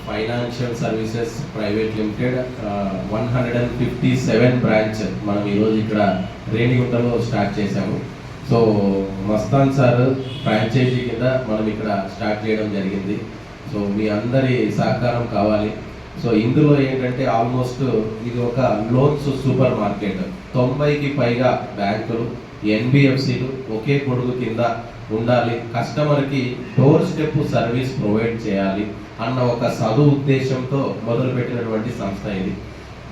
Financial services private limited 157 branch మనం ఈరోజు ఇక్కడ రేణిగుంటలో స్టార్ట్ చేశాము. సో మస్తాన్ సార్ ఫ్రాంచైజీ కింద మనం ఇక్కడ స్టార్ట్ చేయడం జరిగింది. సో మీ అందరి సహకారం కావాలి. సో ఇందులో ఏంటంటే ఆల్మోస్ట్ ఇది ఒక లోన్స్ సూపర్ మార్కెట్. 90కి పైగా బ్యాంకులు, ఎన్బిఎఫ్సిలు ఒకే కొడుకు కింద ఉండాలి, కస్టమర్కి డోర్ స్టెప్ సర్వీస్ ప్రొవైడ్ చేయాలి అన్న ఒక చదువు ఉద్దేశంతో మొదలుపెట్టినటువంటి సంస్థ ఇది.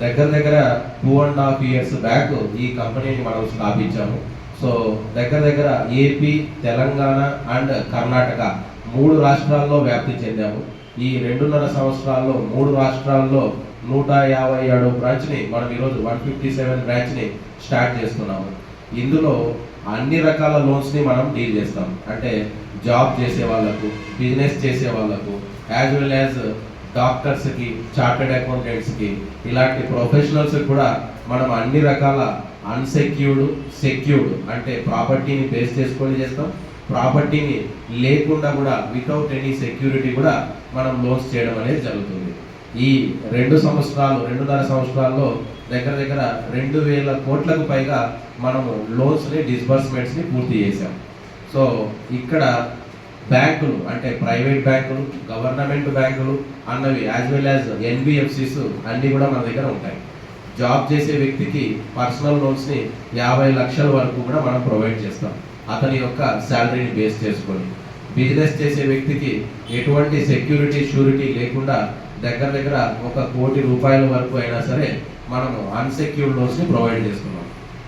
దగ్గర 2.5 years బ్యాక్ ఈ కంపెనీని మనం స్థాపించాము. సో దగ్గర ఏపీ, తెలంగాణ అండ్ కర్ణాటక 3 రాష్ట్రాల్లో వ్యాప్తి చెందాము. ఈ 2.5 సంవత్సరాల్లో 3 రాష్ట్రాల్లో 157 బ్రాంచ్ని మనం ఈరోజు 157 బ్రాంచ్ని స్టార్ట్ చేస్తున్నాము. ఇందులో అన్ని రకాల లోన్స్ని మనం డీల్ చేస్తాం. అంటే జాబ్ చేసే వాళ్ళకు, బిజినెస్ చేసే వాళ్ళకు, యాజ్ వెల్ యాజ్ డాక్టర్స్కి, చార్టెడ్ అకౌంటెంట్స్కి, ఇలాంటి ప్రొఫెషనల్స్కి కూడా మనం అన్ని రకాల అన్సెక్యూర్డ్, సెక్యూర్డ్ అంటే ప్రాపర్టీని బేస్ చేసుకొని చేస్తాం. ప్రాపర్టీని లేకుండా కూడా వితౌట్ ఎనీ సెక్యూరిటీ కూడా మనం లోన్స్ చేయడం అనేది జరుగుతుంది. ఈ 2.5 సంవత్సరాల్లో దగ్గర 2,000 కోట్లకు పైగా మనము లోన్స్ని, డిస్బర్స్మెంట్స్ని పూర్తి చేశాం. సో ఇక్కడ బ్యాంకులు అంటే ప్రైవేట్ బ్యాంకులు, గవర్నమెంట్ బ్యాంకులు అన్నవి యాజ్ వెల్ యాజ్ ఎన్బిఎఫ్సిస్ అన్నీ కూడా మన దగ్గర ఉంటాయి. జాబ్ చేసే వ్యక్తికి పర్సనల్ లోన్స్ని 50 లక్షల వరకు కూడా మనం ప్రొవైడ్ చేస్తాం, అతని యొక్క శాలరీని బేస్ చేసుకొని. బిజినెస్ చేసే వ్యక్తికి ఎటువంటి సెక్యూరిటీ, షూరిటీ లేకుండా దగ్గర 1 కోటి రూపాయల వరకు అయినా సరే మనము అన్సెక్యూర్డ్ లోన్స్ని ప్రొవైడ్ చేస్తున్నాం.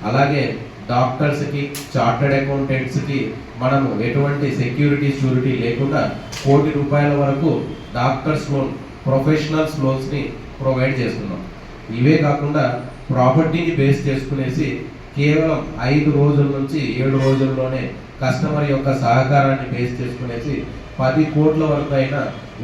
అలాగే డాక్టర్స్కి, చార్టెడ్ అకౌంటెంట్స్కి మనము ఎటువంటి సెక్యూరిటీ, షూరిటీ లేకుండా 1 కోటి రూపాయల వరకు డాక్టర్స్ లోన్, ప్రొఫెషనల్స్ లోన్స్ని ప్రొవైడ్ చేస్తున్నాం. ఇవే కాకుండా ప్రాపర్టీని బేస్ చేసుకునేసి కేవలం 5 రోజుల నుంచి 7 రోజుల్లోనే కస్టమర్ యొక్క సహకారాన్ని బేస్ చేసుకునేసి 10 కోట్ల వరకు అయిన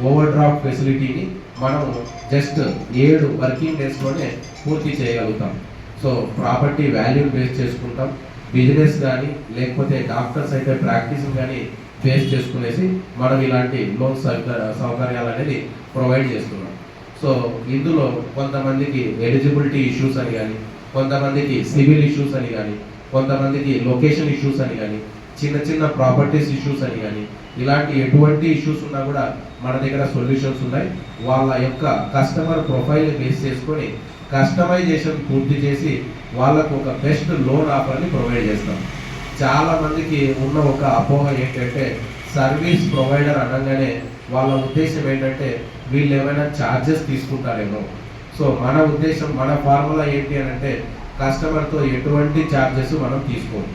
ఓవర్ డ్రాఫ్ట్ ఫెసిలిటీని మనము జస్ట్ 7 వర్కింగ్ డేస్లోనే పూర్తి చేయగలుగుతాం. సో ప్రాపర్టీ వాల్యూని బేస్ చేసుకుంటాం. బిజినెస్ కానీ లేకపోతే డాక్టర్స్ అయితే ప్రాక్టీస్ కానీ బేస్ చేసుకునేసి మనం ఇలాంటి లోన్ సౌకర్యాలు అనేది ప్రొవైడ్ చేస్తున్నాం. సో ఇందులో కొంతమందికి ఎలిజిబిలిటీ ఇష్యూస్ అని కానీ, కొంతమందికి సివిల్ ఇష్యూస్ అని కానీ, కొంతమందికి లొకేషన్ ఇష్యూస్ అని కానీ, చిన్న ప్రాపర్టీస్ ఇష్యూస్ అని కానీ, ఇలాంటి ఎటువంటి ఇష్యూస్ ఉన్నా కూడా మన దగ్గర సొల్యూషన్స్ ఉన్నాయి. వాళ్ళ యొక్క కస్టమర్ ప్రొఫైల్ బేస్ చేసుకొని కస్టమైజేషన్ పూర్తి చేసి వాళ్ళకు ఒక బెస్ట్ లోన్ ఆఫర్ని ప్రొవైడ్ చేస్తాం. చాలా మందికి ఉన్న ఒక అపోహ ఏంటంటే సర్వీస్ ప్రొవైడర్ అనగానే వాళ్ళ ఉద్దేశం ఏంటంటే వీళ్ళు ఏమైనా ఛార్జెస్ తీసుకుంటారేమో. సో మన ఉద్దేశం, మన ఫార్ములా ఏంటి అని అంటే కస్టమర్తో ఎటువంటి ఛార్జెస్ మనం తీసుకోము.